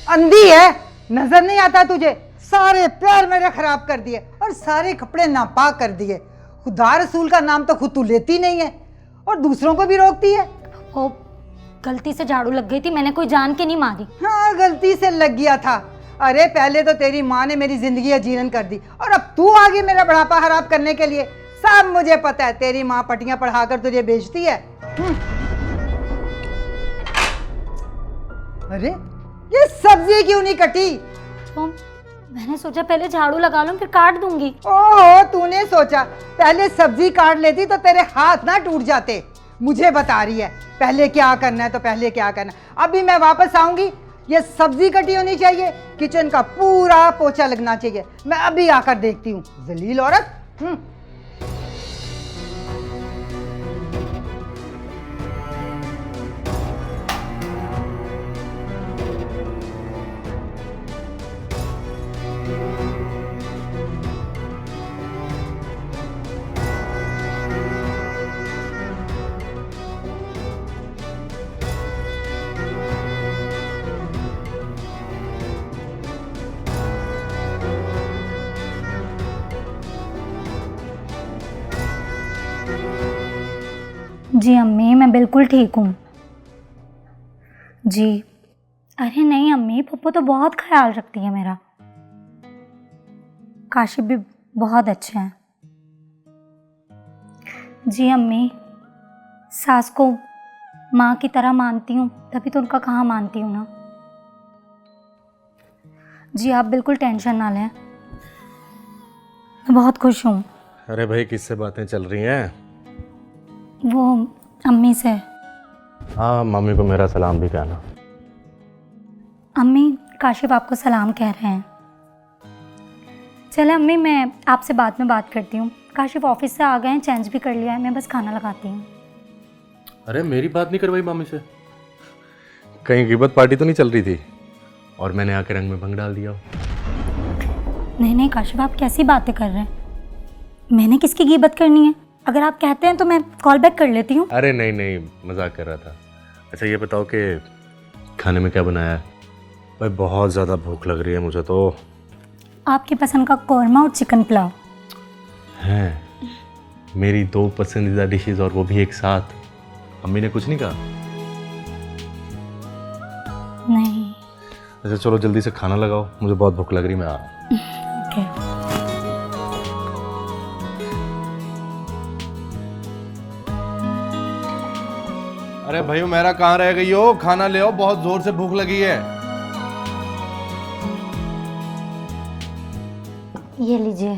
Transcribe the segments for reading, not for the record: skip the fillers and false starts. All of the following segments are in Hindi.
अंधी है, नजर नहीं आता तुझे? सारे पैर मेरे खराब कर दिए और सारे कपड़े नापाक कर दिए। खुदा रसूल का नाम तो खुद तू लेती नहीं है और दूसरों को भी रोकती है। वो गलती से झाड़ू लग गई थी, मैंने कोई जान के नहीं मारी। हाँ, गलती से लग गया था। अरे पहले तो तेरी माँ ने मेरी जिंदगी जीवन कर दी और अब तू आगे मेरा बुढ़ापा खराब करने के लिए। सब मुझे पता है, तेरी माँ पटियां पढ़ाकर तुझे बेचती है। अरे ये सब्जी क्यों नहीं कटी? तो मैंने सोचा पहले झाड़ू लगा लूं फिर काट दूंगी। ओहो, तूने सोचा पहले सब्जी काट लेती तो तेरे हाथ ना टूट जाते। मुझे बता रही है पहले क्या करना है तो पहले क्या करना है। अभी मैं वापस आऊंगी, ये सब्जी कटी होनी चाहिए, किचन का पूरा पोछा लगना चाहिए। मैं अभी आकर देखती हूँ, जलील औरत। जी अम्मी, मैं बिल्कुल ठीक हूँ जी। अरे नहीं अम्मी, पप्पू तो बहुत ख्याल रखती है मेरा। काशिफ भी बहुत अच्छे हैं जी। अम्मी, सास को माँ की तरह मानती हूँ, तभी तो उनका कहाँ मानती हूँ ना जी। आप बिल्कुल टेंशन ना लें, मैं बहुत खुश हूँ। अरे भाई, किससे बातें चल रही हैं? वो अम्मी से। हाँ, मम्मी को मेरा सलाम भी कहना। अम्मी, काशिफ आपको सलाम कह रहे हैं। चले अम्मी, मैं आपसे बाद में बात करती हूँ। काशिफ ऑफिस से आ गए हैं, चेंज भी कर लिया है, मैं बस खाना लगाती हूँ। अरे मेरी बात नहीं करवाई मम्मी से? कहीं गिबत पार्टी तो नहीं चल रही थी और मैंने आके रंग में भंग डाल दिया? नहीं नहीं काशिफ, आप कैसी बातें कर रहे हैं? मैंने किसकी गिबत करनी है? अगर आप कहते हैं तो मैं कॉल बैक कर लेती हूँ। अरे नहीं नहीं, मजाक कर रहा था। अच्छा ये बताओ कि खाने में क्या बनाया है? भाई बहुत ज़्यादा भूख लग रही है मुझे तो। आपकी पसंद का कौरमा और चिकन पुलाव हैं, मेरी 2 पसंदीदा डिशेस और वो भी एक साथ। अम्मी ने कुछ नहीं कहा? नहीं। अच्छा चलो जल्दी से खाना लगाओ, मुझे बहुत भूख लग रही है, मैं आ रहा हूँ। ओके। अरे भाई मेरा कहाँ रह गई हो? खाना ले आओ, बहुत जोर से भूख लगी है। ये लीजिए।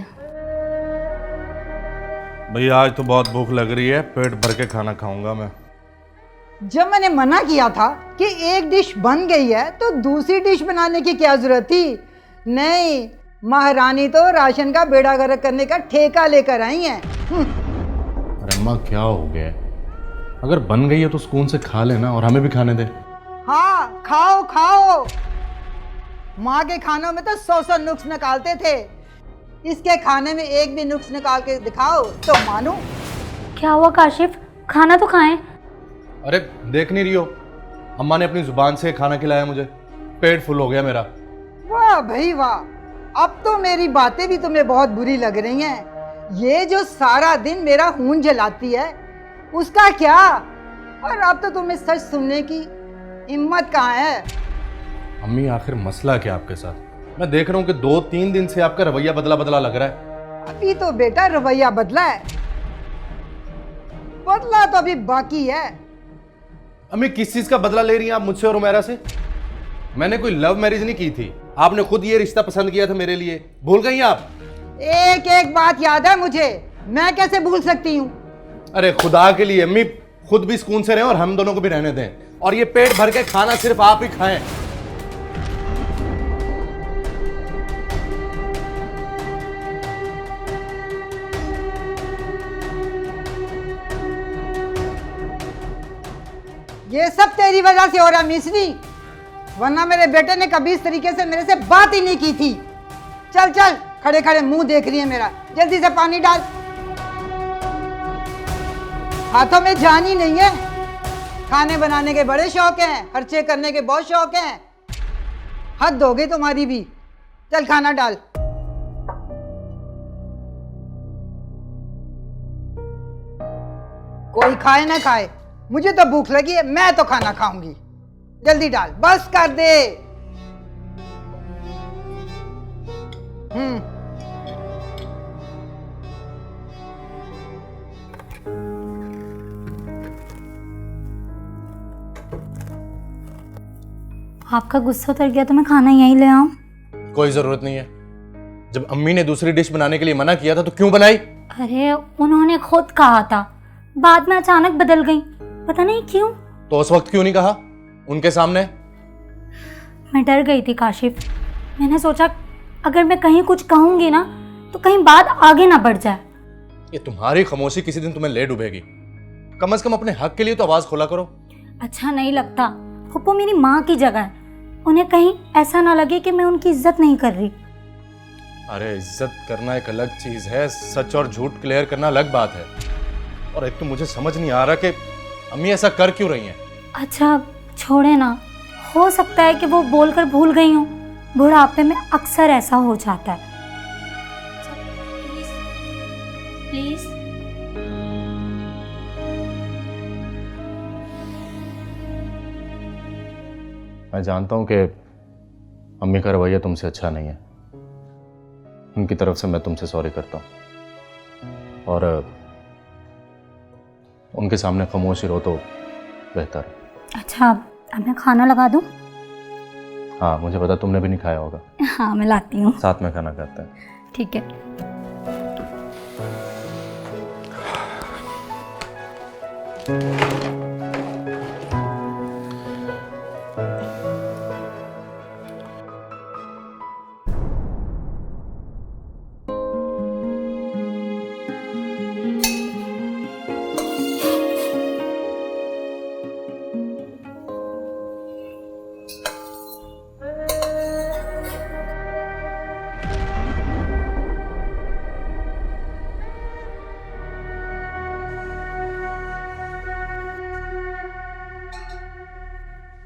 भैया आज तो बहुत भूख लग रही है, पेट भर के खाना खाऊंगा मैं। जब मैंने मना किया था कि एक डिश बन गई है तो दूसरी डिश बनाने की क्या जरूरत थी? नहीं, महारानी तो राशन का बेड़ा गर्क करने का ठेका लेकर आई हैं। अरे अम्मा क्या हो गया? अगर बन गई है तो सुकून से खा लेना और हमें भी खाने दे। हाँ खाओ खाओ। माँ के खानों में तो 100 नुक्स निकालते थे, इसके खाने में एक भी नुक्स निकाल के दिखाओ तो मानो। क्या हुआ काशिफ, खाना तो खाएं। अरे देख नहीं रही हो, अम्मा ने अपनी जुबान से खाना खिलाया मुझे, पेट फुल हो गया मेरा। वाह भाई वाह, अब तो मेरी बातें भी तुम्हें बहुत बुरी लग रही हैं। ये जो सारा दिन मेरा खून जलाती है उसका क्या? और अब तो तुम्हें सच सुनने की हिम्मत कहाँ है? अम्मी आखिर मसला क्या आपके साथ? मैं देख रहा हूँ कि 2-3 दिन से आपका रवैया बदला बदला लग रहा है। अभी तो बेटा रवैया बदला है, बदला तो अभी बाकी है। अम्मी किस चीज का बदला ले रही हैं आप मुझसे और उमेरा से? मैंने कोई लव मैरिज नहीं की थी, आपने खुद ये रिश्ता पसंद किया था मेरे लिए, भूल गई आप? एक एक बात याद है मुझे, मैं कैसे भूल सकती हूँ? अरे खुदा के लिए अम्मी, खुद भी सुकून से रहें और हम दोनों को भी रहने दें, और ये पेट भर के खाना सिर्फ आप ही खाएं। ये सब तेरी वजह से हो रहा मिसरी, वरना मेरे बेटे ने कभी इस तरीके से मेरे से बात ही नहीं की थी। चल चल, खड़े खड़े मुंह देख रही है मेरा, जल्दी से पानी डाल। हाथों में जान ही नहीं है। खाने बनाने के बड़े शौक हैं, खर्चे करने के बहुत शौक हैं। हद हो गई तुम्हारी भी। चल खाना डाल। कोई खाए ना खाए, मुझे तो भूख लगी है, मैं तो खाना खाऊंगी। जल्दी डाल, बस कर दे। आपका गुस्सा उतर गया तो मैं खाना यहीं ले आऊं? कोई जरूरत नहीं है। जब अम्मी ने दूसरी डिश बनाने के लिए मना किया था तो क्यों बनाई? अरे उन्होंने खुद कहा था, बाद में अचानक बदल गई, पता नहीं क्यों। तो उस वक्त क्यों नहीं कहा उनके सामने? मैं डर गई थी काशिफ। मैंने सोचा अगर मैं कहीं कुछ कहूंगी ना तो कहीं बात आगे ना बढ़ जाए। ये तुम्हारी खामोशी किसी दिन तुम्हें ले डूबेगी। कम से कम अपने हक के लिए तो आवाज खोला करो। अच्छा नहीं लगता। फुप्पो मेरी माँ की जगह है, उन्हें कहीं ऐसा ना लगे कि मैं उनकी इज्जत नहीं कर रही। अरे इज्जत करना एक अलग चीज है, सच और झूठ क्लियर करना अलग बात है। और एक तो मुझे समझ नहीं आ रहा कि अम्मी ऐसा कर क्यों रही हैं। अच्छा छोड़े ना, हो सकता है कि वो बोलकर भूल गई हूँ। बुढ़ापे में अक्सर ऐसा हो जाता है। प्लीज मैं जानता हूं कि अम्मी का रवैया तुमसे अच्छा नहीं है। उनकी तरफ से मैं तुमसे सॉरी करता हूं और उनके सामने खामोश ही रहो तो बेहतर है। अच्छा अब मैं खाना लगा दूं? हाँ मुझे पता, तुमने भी नहीं खाया होगा। हाँ मैं लाती हूँ। साथ में खाना खाते हैं। ठीक है।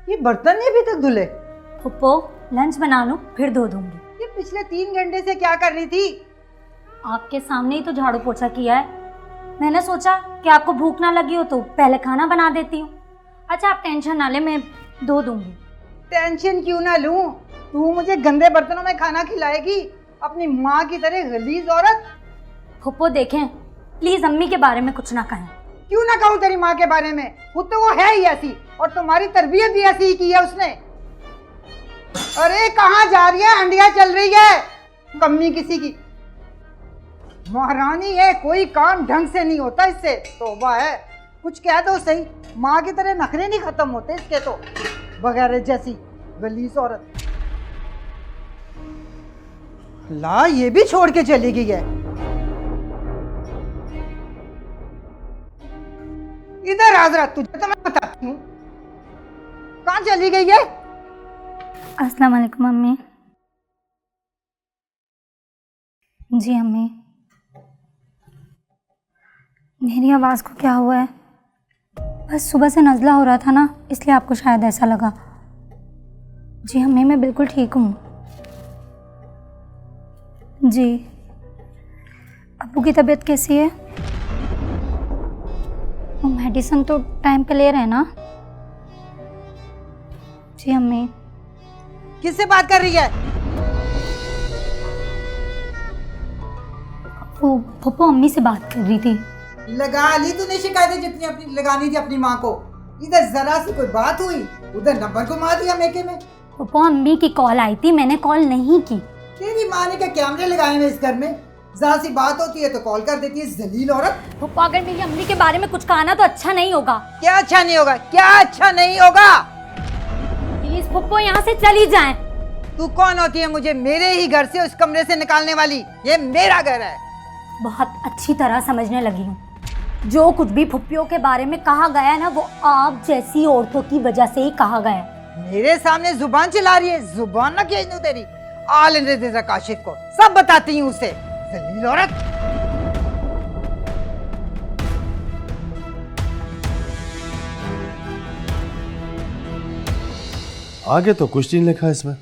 ये बर्तन नहीं अभी तक धुले? फुप्पो लंच बना लूं फिर धो दूंगी। ये पिछले 3 घंटे से क्या कर रही थी? आपके सामने ही तो झाड़ू पोछा किया है। मैंने सोचा कि आपको भूख ना लगी हो तो पहले खाना बना देती हूँ। अच्छा आप टेंशन ना ले, मैं धो दूंगी। टेंशन क्यों ना लूं? तू मुझे गंदे बर्तनों में खाना खिलाएगी, अपनी माँ की तरह गलीज औरत। फुप्पो देखें, प्लीज अम्मी के बारे में कुछ ना कहें। क्यों ना कहूँ तेरी माँ के बारे में? खुद तो वो है ही ऐसी और तुम्हारी तरबियत भी ऐसी ही की है उसने। अरे कहाँ जा रही है? हंडिया चल रही है कम्मी किसी की। महारानी है, कोई काम ढंग से नहीं होता इससे। तौबा है, कुछ कह दो सही, माँ की तरह नखरे नहीं खत्म होते इसके तो। बगैर जैसी गलीस औरत। ला ये भी छोड़ के चली गई है। इधर हजरत, तुझे तो मैं बताती हूँ कहाँ चली गई है। अस्सलाम वालेकुम अम्मी। जी अम्मी, मेरी आवाज़ को क्या हुआ है? बस सुबह से नज़ला हो रहा था ना, इसलिए आपको शायद ऐसा लगा। जी अम्मी मैं बिल्कुल ठीक हूँ। जी अब्बू की तबीयत कैसी है? वो मेडिसिन तो टाइम पे ले रहे हैं ना? जी अम्मी। किससे बात कर रही है? वो पप्पू अम्मी से बात कर रही थी। लगा ली तूने शिकायतें जितनी अपनी लगानी थी अपनी माँ को। इधर जरा सी कोई बात हुई, उधर नंबर घुमा दिया मेके में। पप्पू अम्मी की कॉल आई थी, मैंने कॉल नहीं की। तेरी माँ ने क्या कैमरे लगाए हुए इस घर में? जरा सी बात होती है तो कॉल कर देती है, जलील औरत। पप्पू अगर मेरी अम्मी के बारे में कुछ कहा ना तो अच्छा नहीं होगा। क्या अच्छा नहीं होगा? क्या अच्छा नहीं होगा? प्लीज पप्पू यहाँ से चली जाएं। तू कौन होती है मुझे मेरे ही घर से उस कमरे से निकालने वाली? ये मेरा घर है। बहुत अच्छी तरह समझने लगी हूँ। जो कुछ भी फुप्पियों के बारे में कहा गया है ना, वो आप जैसी औरतों की वजह से ही कहा गया है। मेरे सामने जुबान चला रही है। जुबान ना खींच दूं तेरी। आल इंद्र काशिफ को सब बताती हूँ उसे, जलील औरत। आगे तो कुछ नहीं लिखा इसमें।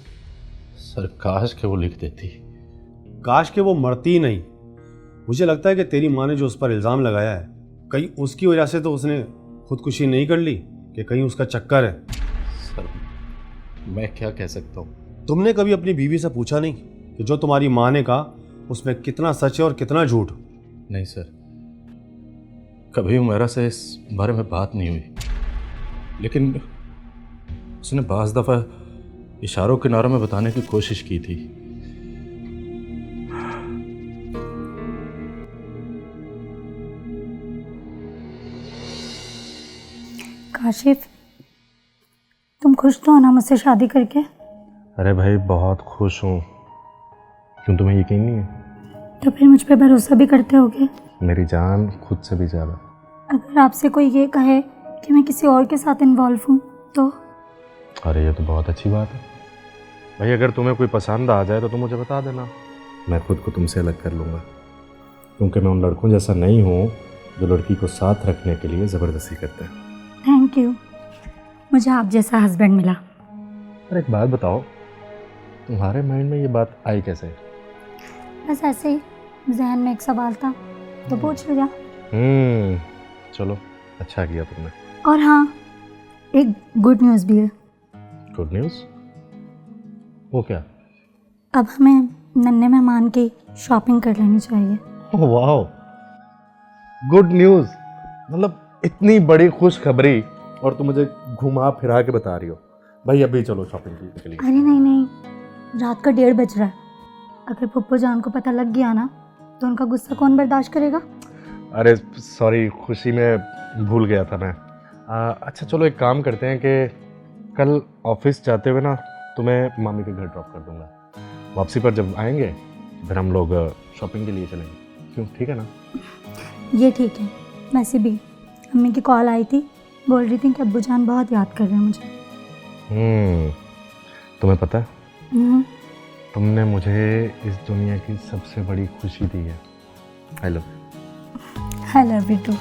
सर काश के वो लिख देती। काश के वो मरती ही नहीं। मुझे लगता है कि तेरी माँ ने जो उस पर इल्ज़ाम लगाया है, कहीं उसकी वजह से तो उसने खुदकुशी नहीं कर ली, कि कहीं उसका चक्कर है। सर मैं क्या कह सकता हूँ। तुमने कभी अपनी बीवी से पूछा नहीं कि जो तुम्हारी माँ ने कहा उसमें कितना सच है और कितना झूठ? नहीं सर, कभी उमेरा से इस बारे में बात नहीं हुई, लेकिन उसने बाज़ दफ़ा इशारों किनारों में बताने की कोशिश की थी। काशिफ, तुम खुश तो हो ना मुझसे शादी करके? अरे भाई बहुत खुश हूँ। क्यों, तुम्हें यकीन नहीं है? तो फिर मुझ पे भरोसा भी करते होगे? मेरी जान खुद से भी ज़्यादा। अगर आपसे कोई ये कहे कि मैं किसी और के साथ इन्वॉल्व हूँ तो? अरे ये तो बहुत अच्छी बात है भाई। अगर तुम्हें कोई पसंद आ जाए तो तुम मुझे बता देना, मैं खुद को तुमसे अलग कर लूँगा। क्योंकि मैं उन लड़कों जैसा नहीं हूँ जो लड़की को साथ रखने के लिए ज़बरदस्ती करते हैं। थैंक यू, मुझे आप जैसा हस्बैंड मिला। पर एक बात बताओ, तुम्हारे माइंड में ये बात आई कैसे? बस ऐसे ही जहन में एक सवाल था तो पूछ लिया। चलो अच्छा किया तुमने। और हाँ, एक गुड न्यूज़ भी है। Good news? वो क्या? अब हमें नन्हे मेहमान की शॉपिंग कर लेनी चाहिए। वाह, गुड न्यूज़। मतलब इतनी बड़ी खुशखबरी और तुम मुझे घुमा फिरा के बता रही हो। भाई अभी चलो शॉपिंग के लिए। अरे नहीं नहीं, रात का 1:30 बज रहा है। अगर पप्पू जान को पता लग गया ना तो उनका गुस्सा कौन बर्दाश्त करेगा? अरे सॉरी, खुशी में भूल गया था मैं। अच्छा चलो एक काम करते हैं कि कल ऑफिस जाते हुए ना तुम्हें मामी के घर ड्रॉप कर दूंगा। वापसी पर जब आएंगे फिर हम लोग शॉपिंग के लिए चलेंगे। क्यों, ठीक है ना? ये ठीक है। वैसे भी अम्मी की कॉल आई थी, बोल रही थी कि अब्बू जान बहुत याद कर रहे हैं मुझे। तुम्हें पता है, हम्म। तुमने मुझे इस दुनिया की सबसे बड़ी खुशी दी है। I love you. I love you to.